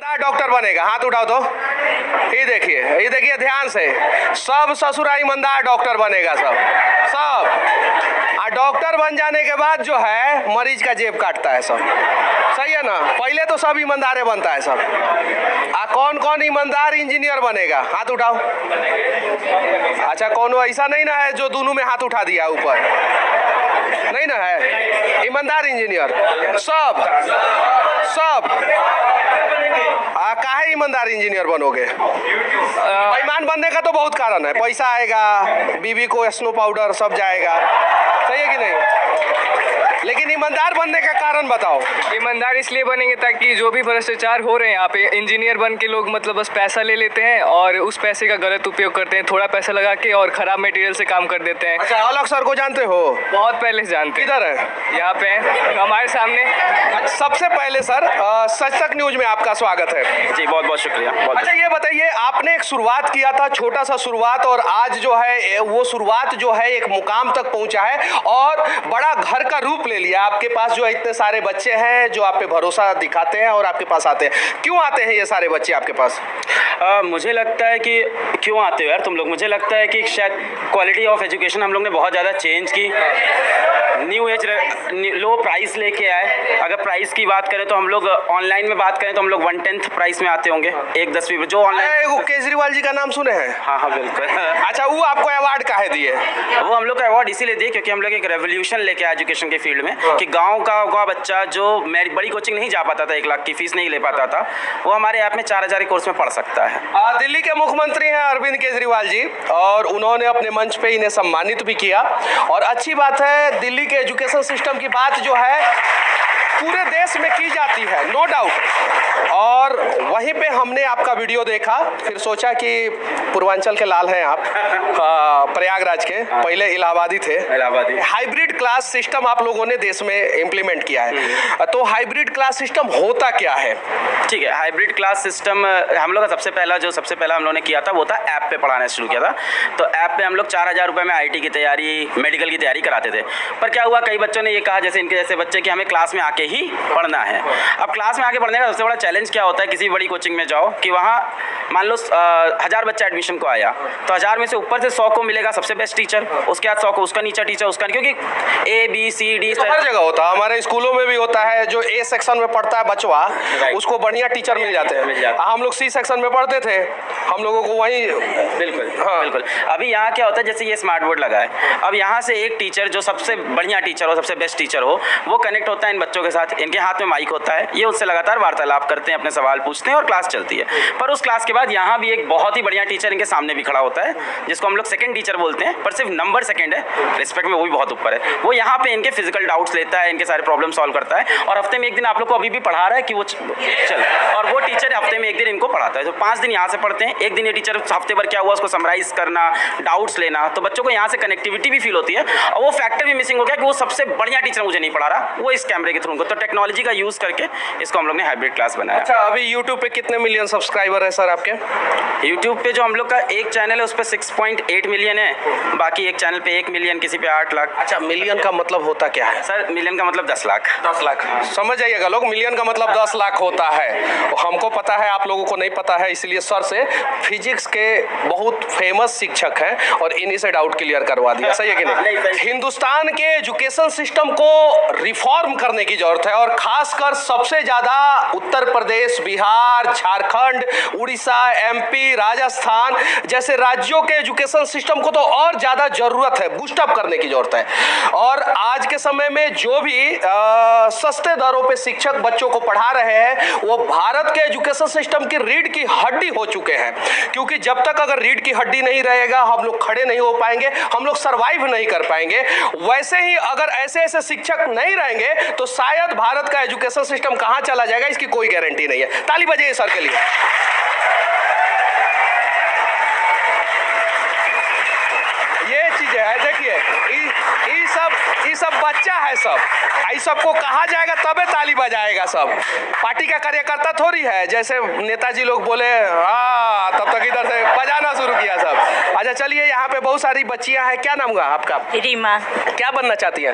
ईमानदार डॉक्टर बनेगा, हाथ उठाओ तो। ये देखिए ध्यान से, सब ससुरा ईमानदार डॉक्टर बनेगा, सब। डॉक्टर बन जाने के बाद जो है मरीज का जेब काटता है सब, सही है ना। पहले तो सब ईमानदार बनता है सब। कौन कौन ईमानदार इंजीनियर बनेगा, हाथ उठाओ। अच्छा, कौन ऐसा नहीं ना है जो दोनों में हाथ उठा दिया ऊपर, नहीं ना है ईमानदार इंजीनियर सब। काहे ईमानदार इंजीनियर बनोगे? बेईमान बनने का तो बहुत कारण है, पैसा आएगा, बीवी को स्नो पाउडर सब जाएगा, सही है कि नहीं? लेकिन ईमानदार बनने का कारण बताओ। ईमानदार इसलिए बनेंगे ताकि जो भी भ्रष्टाचार हो रहे हैं यहाँ पे, इंजीनियर बन के लोग मतलब बस पैसा ले लेते हैं और उस पैसे का गलत उपयोग करते हैं, थोड़ा पैसा लगा के और खराब मटेरियल से काम कर देते हैं। अच्छा, अलग सर को जानते हो? बहुत पहले से जानते हैं। किधर है? यहाँ पे हमारे सामने। अच्छा, सबसे पहले सर सच तक न्यूज में आपका स्वागत है जी। बहुत बहुत शुक्रिया। अच्छा, ये बताइए, आपने एक शुरुआत किया था, छोटा सा शुरुआत, और आज जो है वो शुरुआत जो है एक मुकाम तक पहुंचा है और बड़ा घर का रूप ले लिया। आपके पास जो इतने सारे बच्चे हैं जो आप पे भरोसा दिखाते हैं और आपके पास आते हैं। क्यों आते हैं ये सारे बच्चे आपके पास? मुझे लगता है कि क्यों आते हो यार तुम लोग, मुझे लगता है कि शायद क्वालिटी ऑफ एजुकेशन हम लोग ने बहुत ज़्यादा चेंज की, न्यू एज लो प्राइस लेके आए। अगर प्राइस की बात करें तो हम लोग ऑनलाइन में बात करें तो हम लोग 1/10 प्राइस में आते होंगे, 1/10 जो ऑनलाइन। केजरीवाल जी का नाम सुने हैं? हाँ बिल्कुल। अच्छा, वो आपको अवार्ड काहे दिए? वो हम लोग का अवार्ड इसीलिए दिए क्योंकि हम लोग एक रेवोल्यूशन लेके आए एजुकेशन के फील्ड में, कि गाँव का बच्चा जो मेरी बड़ी कोचिंग नहीं जा पाता था, 1 लाख की फीस नहीं ले पाता था, वो हमारे ऐप में 4000 कोर्स में पढ़ सकता है। दिल्ली के मुख्यमंत्री हैं अरविंद केजरीवाल जी, और उन्होंने अपने मंच पे इन्हें सम्मानित भी किया। और अच्छी बात है, दिल्ली के एजुकेशन सिस्टम की बात जो है पूरे देश में की जाती है, नो डाउट। और वहीं पे हमने आपका वीडियो देखा, फिर सोचा कि पूर्वांचल के लाल हैं आप, प्रयागराज के, पहले इलाहाबादी थे। हाइब्रिड क्लास सिस्टम आप लोगों ने देश में इम्प्लीमेंट किया है, तो हाइब्रिड क्लास सिस्टम होता क्या है? ठीक है, हाइब्रिड क्लास सिस्टम हम लोग का सबसे पहला हम लोगों ने किया था वो था ऐप पे पढ़ाना शुरू किया था। तो ऐप पे हम लोग 4000 रुपये में IT की तैयारी, मेडिकल की तैयारी कराते थे। पर क्या हुआ, कई बच्चों ने ये कहा, जैसे इनके जैसे बच्चे, कि हमें क्लास में आके ही पढ़ना है। अब क्लास में आके पढ़ने का सबसे बड़ा चैलेंज क्या होता है, किसी बड़ी कोचिंग में जाओ कि वहाँ मान लो 1000 बच्चा एडमिशन को आया, तो 1000 में से ऊपर से 100 को मिलेगा सबसे बेस्ट टीचर, उसके बाद 100 को उसका नीचा टीचर, उसका, क्योंकि ABCD तो हर जगह होता है, हमारे स्कूलों में भी होता है। जो A सेक्शन में पढ़ता है बचवा, उसको बढ़िया टीचर मिल जाते हैं। हम लोग C सेक्शन में पढ़ते थे, हम लोगों को वही। बिल्कुल हाँ बिल्कुल। अभी यहाँ क्या होता है, जैसे ये स्मार्ट बोर्ड लगा है, अब यहाँ से एक टीचर जो सबसे बढ़िया टीचर हो, सबसे बेस्ट टीचर हो, वो कनेक्ट होता है इन बच्चों के साथ, इनके हाथ में माइक होता है, ये उससे लगातार वार्तालाप करते हैं, अपने सवाल पूछते हैं और क्लास चलती है। पर उस क्लास के बाद यहाँ भी एक बहुत ही बढ़िया टीचर इनके सामने भी खड़ा होता है, जिसको हम लोग सेकंड टीचर बोलते हैं, पर सिर्फ नंबर सेकंड है, रिस्पेक्ट में वो भी बहुत ऊपर है। वो यहाँ पे इनके फिजिकल डाउट्स लेता है, इनके सारे प्रॉब्लम सॉल्व करता है, और हफ्ते में एक दिन आप लोग को अभी भी पढ़ा रहा है कि वो चल, और वो टीचर हफ्ते में एक दिन इनको पढ़ाता है। तो 5 दिन यहाँ से पढ़ते हैं, एक दिन ये टीचर हफ्ते भर क्या हुआ उसको समराइज करना, डाउट्स लेना, तो बच्चों को यहाँ से कनेक्टिविटी भी फील होती है। और वो फैक्टर भी मिसिंग हो गया कि वो सबसे बढ़िया टीचर मुझे नहीं पढ़ा रहा, वो इस कैमरे के थ्रू को। तो टेक्नोलॉजी का यूज़ करके इसको हम लोग ने हाइब्रिड क्लास बनाया। अच्छा, अभी यूट्यूब पे कितने मिलियन सब्सक्राइबर है सर आपके? यूट्यूब पे जो हम लोग का एक चैनल है उस पर 6.8 मिलियन है, बाकी एक चैनल पे 1 मिलियन, किसी पे 8 लाख। अच्छा, मिलियन का मतलब होता क्या है सर? मिलियन का मतलब 10 लाख। 10 लाख समझ जाइएगा लोग, मिलियन का मतलब 10 लाख होता है। हमको पता है, आप लोगों को नहीं पता है, इसलिए सर से फिजिक्स के बहुत फेमस शिक्षक हैं और इन्हीं से डाउट क्लियर करवा दिया, सही है कि नहीं? हिंदुस्तान के एजुकेशन सिस्टम को रिफॉर्म करने की जरूरत है, और खासकर सबसे ज्यादा उत्तर प्रदेश, बिहार, झारखंड, उड़ीसा, MP, राजस्थान जैसे राज्यों के एजुकेशन सिस्टम को तो और ज्यादा जरूरत है, बूस्टअप करने की जरूरत है। और आज के समय में जो भी सस्ते दरों पे शिक्षक बच्चों को पढ़ा रहे हैं, वो भारत के एजुकेशन सिस्टम की रीढ़ की हड्डी हो चुके हैं। क्योंकि जब तक अगर रीढ़ की हड्डी नहीं रहेगा, हम लोग खड़े नहीं हो पाएंगे, हम लोग सरवाइव नहीं कर पाएंगे। वैसे ही अगर ऐसे ऐसे शिक्षक नहीं रहेंगे तो शायद भारत का एजुकेशन सिस्टम कहां चला जाएगा, इसकी कोई गारंटी नहीं है। ताली बजाइए सर के लिए। ये चीज है, देखिए चलिए ये सब बच्चा है सब, आई सबको कहा जाएगा तबे ताली बजाएगा सब। पार्टी का कार्यकर्ता थोड़ी है, जैसे नेताजी लोग बोले हाँ तब तक इधर से बजाना शुरू किया सब। अच्छा चलिए, यहाँ पे बहुत सारी बच्चियाँ हैं, क्या नाम हुआ आपका? रीमा। क्या बनना चाहती हैं?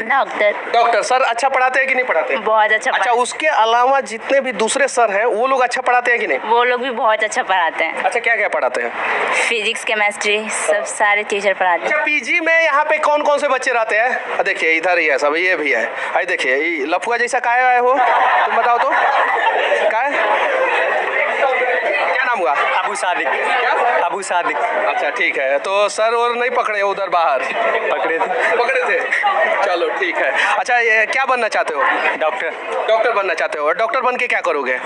डॉक्टर। डॉक्टर। सर अच्छा पढ़ाते हैं कि नहीं पढ़ाते? बहुत अच्छा। अच्छा, उसके अलावा जितने भी दूसरे सर हैं वो लोग अच्छा पढ़ाते हैं कि नहीं? वो लोग भी बहुत अच्छा पढ़ाते हैं। अच्छा, क्या क्या पढ़ाते हैं? फिजिक्स, केमिस्ट्री, सब सारे टीचर पढ़ाते हैं। अच्छा, पीजी में यहाँ पे कौन कौन से बच्चे रहते हैं? देखिए इधर ही है सब, ये भी है। अरे देखिए ये लफुआ जैसा काहे आए हो तुम, बताओ तो क्या नाम हुआ? अबू सादिक। क्या? अबू सादिक। अच्छा ठीक है, तो सर और नहीं पकड़े उधर बाहर? पकड़े थे। चलो ठीक है। अच्छा, ये क्या बनना चाहते हो? डॉक्टर। डॉक्टर बनना चाहते हो? और डॉक्टर बन के क्या करोगे?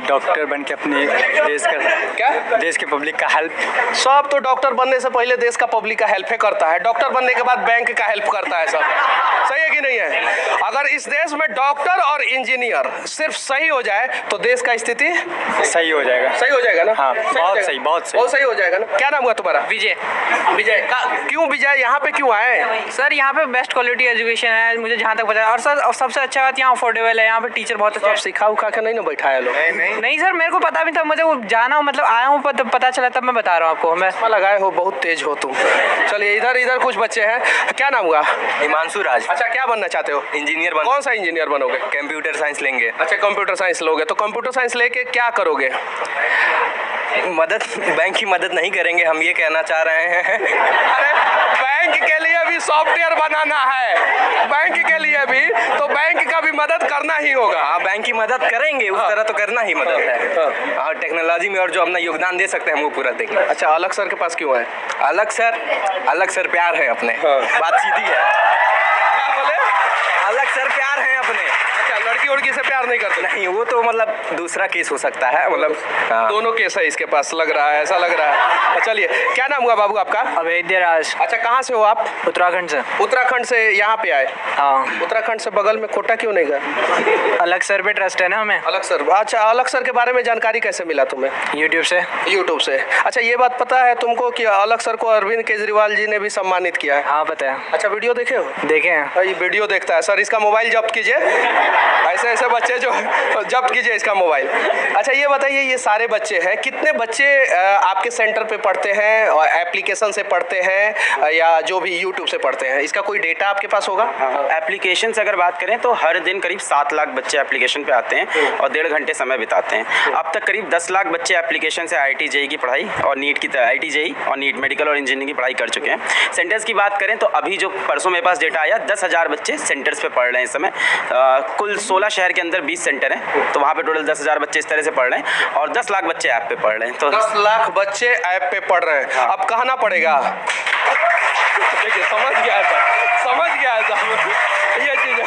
डॉक्टर बन के अपने देश का, क्या? देश के पब्लिक का हेल्प। सब तो डॉक्टर बनने से पहले देश का पब्लिक का हेल्प ही करता है, डॉक्टर बनने के बाद बैंक का हेल्प करता है सब। सही है कि नहीं है? अगर इस देश में डॉक्टर और इंजीनियर सिर्फ सही हो जाए तो देश का स्थिति सही हो जाएगा। सही हो जाएगा ना? हाँ, बहुत सही, बहुत सही हो जाएगा ना? क्या नाम हुआ तुम्हारा? विजय। विजय क्यों विजय यहाँ पे क्यों आए? सर यहाँ पे बेस्ट क्वालिटी एजुकेशन है मुझे जहाँ तक पता है, और सर सबसे अच्छा बात यहाँ अफोर्डेबल है, यहाँ पे टीचर बहुत अच्छा तो है। आप सिखा उखा के नहीं ना बैठाया लोग? नहीं सर, मेरे को पता भी था, मुझे वो जाना मतलब आया हूँ पता चला तब मैं बता रहा हूँ आपको। मैं लगाए हो, बहुत तेज हो तुम। चलिए इधर कुछ बच्चे हैं, क्या नाम हुआ? हिमांशु राज। अच्छा, क्या बनना चाहते हो? इंजीनियर कौन सा इंजीनियर बनोगे? कंप्यूटर साइंस लेंगे। अच्छा, कंप्यूटर साइंस लोगे, तो कंप्यूटर साइंस लेके क्या करोगे? मदद, बैंक की मदद नहीं करेंगे, हम ये कहना चाह रहे हैं। अरे बैंक के लिए भी सॉफ्टवेयर बनाना है, बैंक के लिए भी, तो बैंक का भी मदद करना ही होगा। हाँ, बैंक की मदद करेंगे, उस तरह तो करना ही मदद है। हाँ, टेक्नोलॉजी में और जो अपना योगदान दे सकते हैं वो पूरा देंगे। अच्छा, अलग सर के पास क्यों है? अलग सर प्यार है अपने। बात सीधी है। क्या बोले? अलग सर प्यार है अपने। अच्छा, लड़की उड़की से प्यार नहीं करते? नहीं, वो तो मतलब दूसरा केस हो सकता है, मतलब हाँ। दोनों केस है इसके पास, लग रहा है, ऐसा लग रहा है। चलिए, क्या नाम हुआ बाबू आपका? अवैध राज। अच्छा, कहाँ से हो आप? उत्तराखंड से। उत्तराखंड से यहाँ पे आए? हाँ। उत्तराखंड से बगल में कोटा क्यों नहीं गए? अलग सर पे ट्रस्ट है ना हमें। अलग सर। अच्छा, अलग सर के बारे में जानकारी कैसे मिला तुम्हें? यूट्यूब से। यूट्यूब से। अच्छा, ये बात पता है तुमको कि अलग सर को अरविंद केजरीवाल जी ने भी सम्मानित किया है? हाँ पता है। अच्छा, वीडियो देखे हो? देखे हैं। ये वीडियो देखता है सर, इसका मोबाइल जब्त कीजिए। ऐसे बच्चे जो जब्त कीजिए इसका मोबाइल। अच्छा, ये बताइए, ये सारे बच्चे हैं, कितने बच्चे आपके सेंटर पे पढ़ते हैं, और एप्लीकेशन से पढ़ते हैं या जो भी यूट्यूब से पढ़ते हैं, इसका कोई डेटा आपके पास होगा? एप्लीकेशन से अगर बात करें तो हर दिन करीब 7 लाख बच्चे एप्लीकेशन पे आते हैं और 1.5 घंटे समय बिताते हैं। अब तक करीब 10 लाख बच्चे एप्लीकेशन से IIT JEE की पढ़ाई और नीट की IIT JEE और नीट मेडिकल और इंजीनियरिंग की पढ़ाई कर चुके हैं। सेंटर्स की बात करें तो अभी जो परसों मेरे पास डेटा आया, 10,000 बच्चे सेंटर्स पे पढ़ रहे हैं इस समय। कुल 16 शहर के अंदर 20 सेंटर हैं, तो वहाँ पे टोटल 10,000 बच्चे इस तरह से पढ़ रहे हैं और 10 लाख बच्चे ऐप पे पढ़ रहे हैं। तो 10 लाख बच्चे ऐप पे पढ़ रहे हैं। अब कहना पड़ेगा, देखिए समझ गया था ये चीज़ है।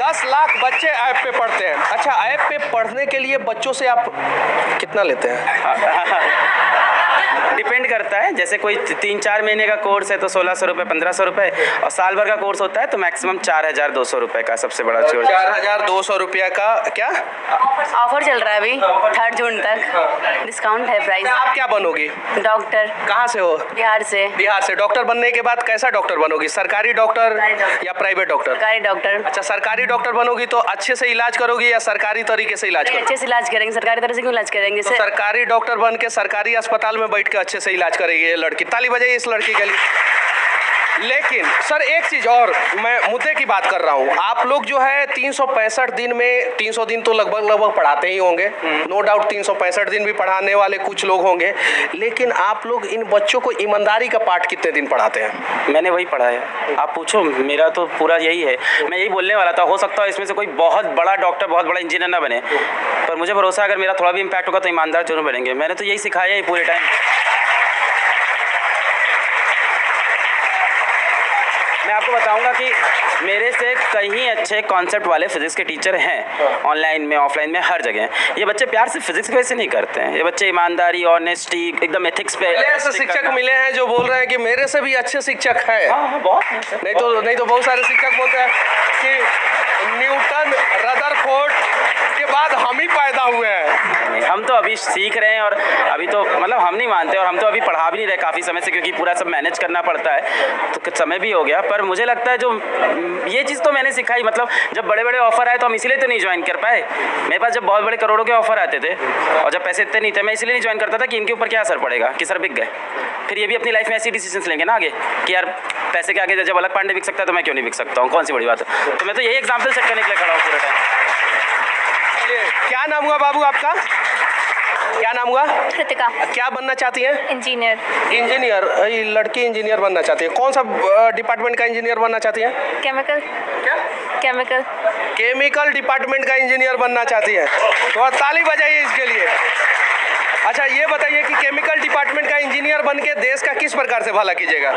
10 लाख बच्चे ऐप पे पढ़ते हैं। अच्छा, ऐप पे पढ़ने के लिए बच्चों से आप कितना लेते हैं? डिपेंड करता है, जैसे कोई 3-4 महीने का कोर्स है तो 1600 रुपये, 1500 रुपये, और साल भर का कोर्स होता है तो मैक्सिमम 4,200 रुपये का सबसे बड़ा कोर्स। 4,200 रुपया का क्या ऑफर चल रहा है अभी 3 जून तक, डिस्काउंट है प्राइस। आप क्या बनोगी? डॉक्टर। कहाँ से हो? बिहार से। बिहार से। डॉक्टर बनने के बाद कैसा डॉक्टर बनोगी? सरकारी डॉक्टर या प्राइवेट डॉक्टर? सरकारी डॉक्टर। अच्छा, सरकारी डॉक्टर बनोगी तो अच्छे से इलाज करोगी या सरकारी तरीके से इलाज करोगी? अच्छे से इलाज करेंगे, सरकारी तरह से क्यों इलाज करेंगे? तो सरकारी डॉक्टर बन के सरकारी अस्पताल में बैठ के अच्छे से इलाज करेगी ये लड़की। ताली बजाइए इस लड़की के लिए। लेकिन सर एक चीज और, मैं मुद्दे की बात कर रहा हूँ। आप लोग जो है 365 दिन में 300 दिन तो लगभग पढ़ाते ही होंगे, नो डाउट 365 दिन भी पढ़ाने वाले कुछ लोग होंगे, लेकिन आप लोग इन बच्चों को ईमानदारी का पाठ कितने दिन पढ़ाते हैं? मैंने वही पढ़ा है, आप पूछो, मेरा तो पूरा यही है। मैं यही बोलने वाला था, हो सकता है इसमें से कोई बहुत बड़ा डॉक्टर, बहुत बड़ा इंजीनियर ना बने, पर मुझे भरोसा अगर मेरा थोड़ा भी इम्पैक्ट होगा तो ईमानदार जरूर बनेंगे। मैंने तो यही सिखाया है पूरे टाइम। मैं आपको बताऊंगा कि मेरे से कहीं अच्छे कॉन्सेप्ट वाले फिजिक्स के टीचर हैं, ऑनलाइन में, ऑफलाइन में, हर जगह। ये बच्चे प्यार से फिजिक्स की वजह से नहीं करते हैं, ये बच्चे ईमानदारी, ऑनेस्टी, एकदम एथिक्स पे। ऐसे शिक्षक मिले हैं जो बोल रहे हैं कि मेरे से भी अच्छे शिक्षक है। हाँ, बहुत नहीं तो बहुत सारे शिक्षक बोलते हैं कि न्यूटन, रदरफोर्ड के बाद हम ही पैदा हुए हैं। हम तो अभी सीख रहे हैं और अभी तो मतलब हम नहीं मानते और हम तो अभी पढ़ा भी नहीं रहे काफ़ी समय से, क्योंकि पूरा सब मैनेज करना पड़ता है, तो कुछ समय भी हो गया। पर मुझे लगता है जो ये चीज़ तो मैंने सिखाई, मतलब जब बड़े बड़े ऑफर आए तो हम इसीलिए तो नहीं ज्वाइन कर पाए। मेरे पास जब बहुत बड़े करोड़ों के ऑफर आते थे और जब पैसे इतने नहीं थे, मैं इसलिए नहीं ज्वाइन करता था कि इनके ऊपर क्या असर पड़ेगा, कि सर बिक गए। फिर ये भी अपनी लाइफ में ऐसी डिसीजंस लेंगे ना आगे कि यार पैसे के आगे जब अलग पांडे बिक सकता है तो मैं क्यों नहीं बिक सकता हूँ, कौन सी बड़ी बात है। तो मैं तो यही एग्जाम्पल सेट करने के लिए खड़ा हूँ पूरे टाइम। क्या नाम हुआ बाबू आपका? क्या नाम हुआ? कृतिका। क्या बनना चाहती हैं? इंजीनियर। इंजीनियर? ये लड़की इंजीनियर बनना चाहती है। कौन सा डिपार्टमेंट का इंजीनियर बनना चाहती है? केमिकल। क्या? केमिकल। केमिकल डिपार्टमेंट का इंजीनियर बनना चाहती है। तो ताली बजाइए इसके लिए। अच्छा ये बताइए कि केमिकल डिपार्टमेंट का इंजीनियर बन के देश का किस प्रकार से भला कीजिएगा?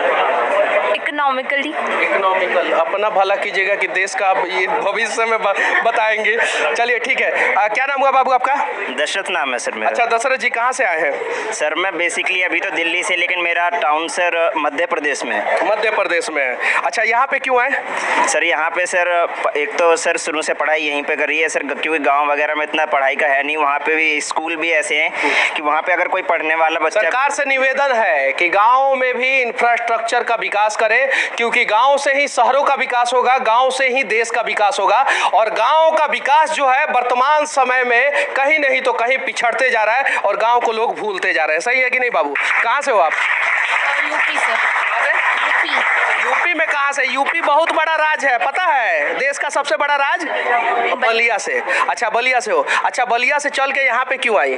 इकोनॉमिकली। इकोनॉमिकल, अपना भला कीजिएगा कि देश का आप ये भविष्य में बताएंगे। चलिए ठीक है। क्या नाम हुआ बाबू आपका? दशरथ नाम है सर मेरा। अच्छा दशरथ जी कहाँ से आए हैं? सर मैं बेसिकली अभी तो दिल्ली से, लेकिन मेरा टाउन सर मध्य प्रदेश में है। मध्य प्रदेश में है। अच्छा यहाँ पे क्यों आए? सर यहाँ पे सर एक तो सर शुरू से पढ़ाई यहीं पे करी है सर, क्योंकि गांव वगैरह में इतना पढ़ाई का है नहीं। वहाँ पे भी स्कूल भी ऐसे हैं कि वहाँ पे अगर कोई पढ़ने वाला बच्चा, सरकार से निवेदन है कि गाँव में भी इंफ्रास्ट्रक्चर का विकास करे, क्योंकि गाँव से ही शहरों का विकास होगा, गाँव से ही देश का विकास होगा। और गाँव का विकास जो है वर्तमान समय में कहीं नहीं तो कहीं पिछड़ते जा रहा है और गाँव को लोग भूलते जा रहे हैं। सही है कि नहीं बाबू? कहाँ से हो आप? यूपी से। यूपी। यूपी में कहाँ से? यूपी बहुत बड़ा राज है, पता है? देश का सबसे बड़ा राज बलिया से। अच्छा बलिया से हो। अच्छा बलिया से चल के यहाँ पे क्यों आई?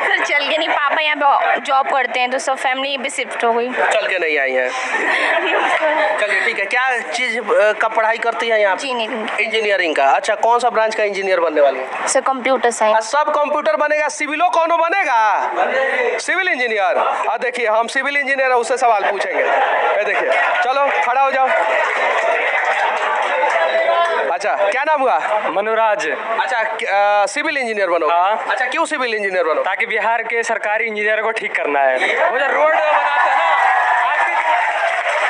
सर चल के नहीं, पापा यहाँ पे जॉब करते हैं तो सब फैमिली भी शिफ्ट हो गई। चल के नहीं आई हैं। चलिए ठीक है। क्या चीज़ का पढ़ाई करती है यहाँ? इंजीनियरिंग। इंजीनियरिंग का। अच्छा कौन सा ब्रांच का इंजीनियर बनने वाली है? Sir computer science. सब कंप्यूटर बनेगा, सिविलो कौन बनेगा? Civil engineer. देखिए हम सिविल इंजीनियर है, उससे सवाल पूछेंगे। ये देखिए, चलो खड़ा हो जाओ। अच्छा क्या नाम हुआ? मनोराज। अच्छा सिविल इंजीनियर बनो? हाँ। अच्छा क्यों सिविल इंजीनियर बनो? ताकि बिहार के सरकारी इंजीनियर को ठीक करना है। वो जो रोड बनाते हैं ना,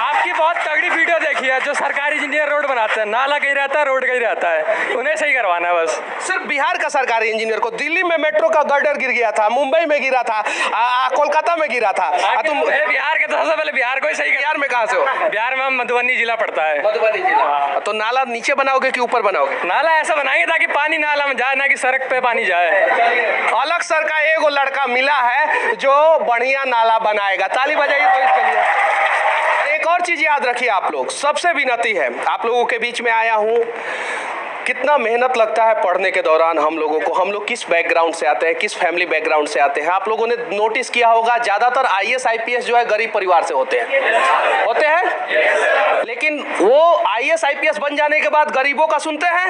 आपकी बहुत तगड़ी वीडियो देखी है, जो सरकारी इंजीनियर रोड बनाते हैं, नाला कहीं रहता है, रोड कहीं रहता है, उन्हें सही करवाना है बस। सिर्फ बिहार का सरकारी इंजीनियर को? दिल्ली में मेट्रो का गर्डर गिर गया था, मुंबई में गिरा था, कोलकाता में गिरा था। तुम बिहार के तो सबसे पहले बिहार को ही सही। बिहार में कहाँ से हो? बिहार में मधुबनी जिला पड़ता है। मधुबनी जिला। तो नाला नीचे बनाओगे कि ऊपर बनाओगे? नाला ऐसा बनाएंगे ताकि पानी नाला में जाए, ना कि सड़क पे पानी जाए। अलग सर का एगो लड़का मिला है जो बढ़िया नाला बनाएगा। ताली बजाइए तो इसके लिए। एक और चीज याद रखिए आप लोग, सबसे विनती है, आप लोगों के बीच में आया हूँ, कितना मेहनत लगता है पढ़ने के दौरान हम लोगों को। हम लोग किस बैकग्राउंड से आते हैं, किस फैमिली बैकग्राउंड से आते हैं। आप लोगों ने नोटिस किया होगा ज़्यादातर IAS IPS जो है गरीब परिवार से होते हैं। लेकिन वो IAS IPS बन जाने के बाद गरीबों का सुनते हैं?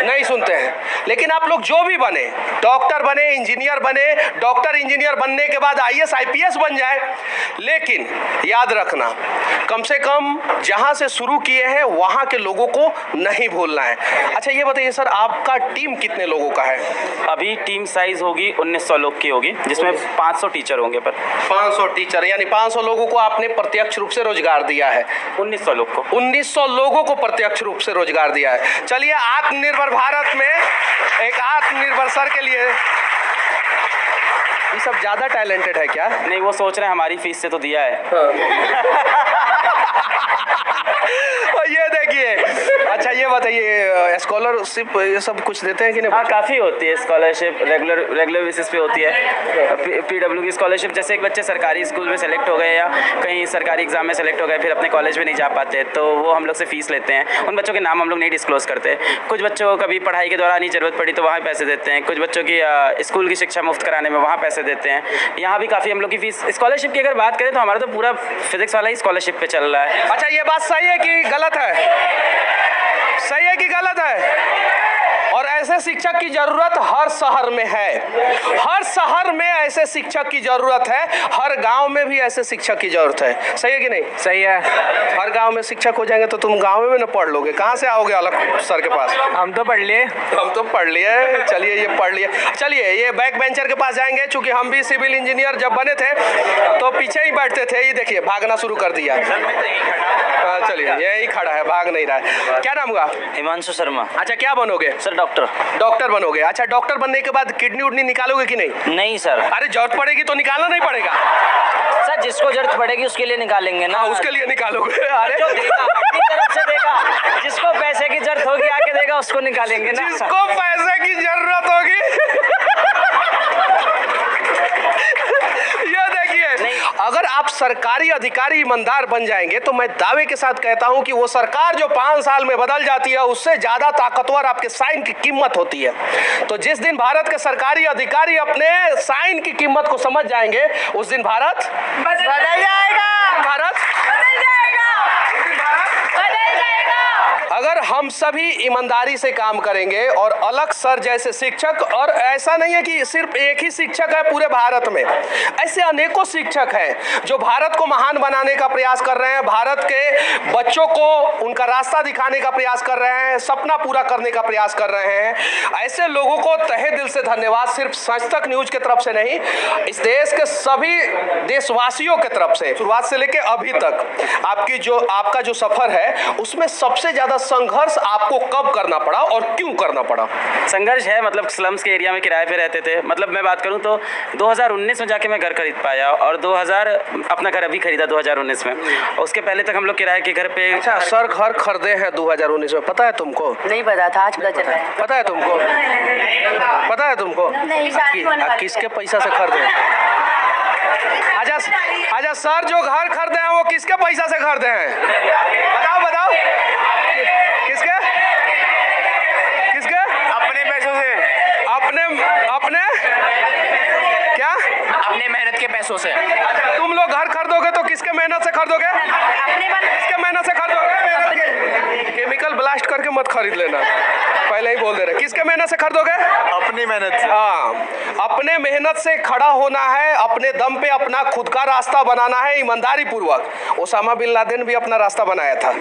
नहीं सुनते हैं। लेकिन आप लोग जो भी बने, डॉक्टर बने, इंजीनियर बने, डॉक्टर इंजीनियर बनने के बाद IAS IPS बन जाए, लेकिन याद रखना कम से कम जहाँ से शुरू किए हैं वहाँ के लोगों को नहीं भूलना है। अच्छा ये बताइए सर, आपका टीम कितने लोगों का है? अभी टीम साइज होगी 1900 लोग की होगी, जिसमें 500 टीचर होंगे। पर 500 टीचर, यानी 500 लोगों को आपने प्रत्यक्ष रूप से रोजगार दिया है। 1900 लोग को 1900 लोगों को प्रत्यक्ष रूप से रोजगार दिया है। चलिए आत्मनिर्भर भारत में एक आत्मनिर्भर सर के लिए, ये सब ज्यादा टैलेंटेड है क्या? नहीं, वो सोच रहे हैं हमारी फीस से तो दिया है। ये देखिए। अच्छा ये बताइए, स्कॉलरशिप ये सब कुछ देते हैं कि नहीं? हाँ काफ़ी होती है स्कॉलरशिप, रेगुलर बेसिस पे होती है। PW की स्कॉलरशिप, जैसे एक बच्चे सरकारी स्कूल में सेलेक्ट हो गए या कहीं सरकारी एग्जाम में सेलेक्ट हो गए, फिर अपने कॉलेज में नहीं जा पाते, तो वो हम लोग से फीस लेते हैं। उन बच्चों के नाम हम लोग नहीं डिस्क्लोज करते। कुछ बच्चों को कभी पढ़ाई के दौरान ही ज़रूरत पड़ी तो वहाँ पैसे देते हैं। कुछ बच्चों की स्कूल की शिक्षा मुफ्त कराने में वहाँ पैसे देते हैं। यहाँ भी काफ़ी हम लोग की फीस। स्कॉलरशिप की अगर बात करें तो हमारा तो पूरा फिजिक्स वाला ही स्कॉलरशिप पे चल रहा है। अच्छा ये बात सही है कि गलत है? सही है कि गलत है? और ऐसे शिक्षक की जरूरत हर शहर में है। हर शहर में ऐसे शिक्षक की जरूरत है, हर गांव में भी ऐसे शिक्षक की जरूरत है। सही है कि नहीं? सही है। हर गांव में शिक्षक हो जाएंगे तो तुम गांव में ना पढ़ लोगे, कहाँ से आओगे अलग सर के पास? हम तो पढ़ लिए। हम तो पढ़ लिए। चलिए ये पढ़ लिए। चलिए ये बैक बेंचर के पास जाएंगे, चूंकि हम भी सिविल इंजीनियर जब बने थे तो पीछे ही बैठते थे। ये देखिए भागना शुरू कर दिया। चलिए यही खड़ा है, भाग नहीं रहा है। क्या नाम हुआ? हिमांशु शर्मा। अच्छा क्या बनोगे? Sir doctor. डॉक्टर बनोगे। अच्छा डॉक्टर बनने के बाद किडनी उडनी निकालोगे कि नहीं? नहीं सर। अरे जरूरत पड़ेगी तो निकालना नहीं पड़ेगा? सर जिसको जरूरत पड़ेगी उसके लिए निकालेंगे ना। उसके लिए निकालोगे। अरे जो देगा अपनी तरफ से देगा, जिसको पैसे की जरूरत होगी आके देगा उसको निकालेंगे ना। जिसको पैसे की जरूरत होगी ये देखिए, अगर आप सरकारी अधिकारी ईमानदार बन जाएंगे तो मैं दावे के साथ कहता हूं कि वो सरकार जो 5 साल में बदल जाती है उससे ज्यादा ताकतवर आपके साइन की कीमत होती है। तो जिस दिन भारत के सरकारी अधिकारी अपने साइन की कीमत को समझ जाएंगे उस दिन भारत बदल जाएगा। भारत बदल जाएगा। अगर हम सभी ईमानदारी से काम करेंगे और अलग सर जैसे शिक्षक, और ऐसा नहीं है कि सिर्फ एक ही शिक्षक है पूरे भारत में, ऐसे अनेकों शिक्षक हैं जो भारत को महान बनाने का प्रयास कर रहे हैं, भारत के बच्चों को उनका रास्ता दिखाने का प्रयास कर रहे हैं, सपना पूरा करने का प्रयास कर रहे हैं। ऐसे लोगों को तहे दिल से धन्यवाद, सिर्फ सच तक न्यूज की तरफ से नहीं, इस देश के सभी देशवासियों की तरफ से। शुरुआत से लेकर अभी तक आपका जो सफर है उसमें सबसे ज्यादा संघर्ष आपको कब करना पड़ा और क्यों करना पड़ा? संघर्ष है, मतलब स्लम्स के एरिया में किराए पे रहते थे। मतलब मैं बात करूं तो 2019 में जाके मैं घर खरीद पाया, और 2000 अपना घर अभी खरीदा 2019 में। और उसके पहले तक हम लोग किराए के घर पे। अच्छा सर घर खरीदे हैं 2019 में, पता है तुमको? नहीं पता था, आज पता चल रहा है। पता है तुमको? पता है तुमको? किसके पैसा से खरीदे? अच्छा सर जो घर खरीदे हैं वो किसके पैसा से खरीदे हैं? बताओ किसके? अपने पैसों से। अपने क्या? अपने मेहनत के पैसों से। अच्छा तुम लोग घर खरीदोगे तो किसके मेहनत से खरीदोगे? किसके मेहनत से खरीदोगे? केमिकल ब्लास्ट करके मत खरीद लेना, पहले ही बोल दे रहे। किसके मेहनत से खरीदोगे? अपनी मेहनत से। हाँ, अपने मेहनत से खड़ा होना है, अपने दम पे अपना खुद का रास्ता बनाना है ईमानदारी पूर्वक। ओसामा बिन लादेन भी अपना रास्ता बनाया था।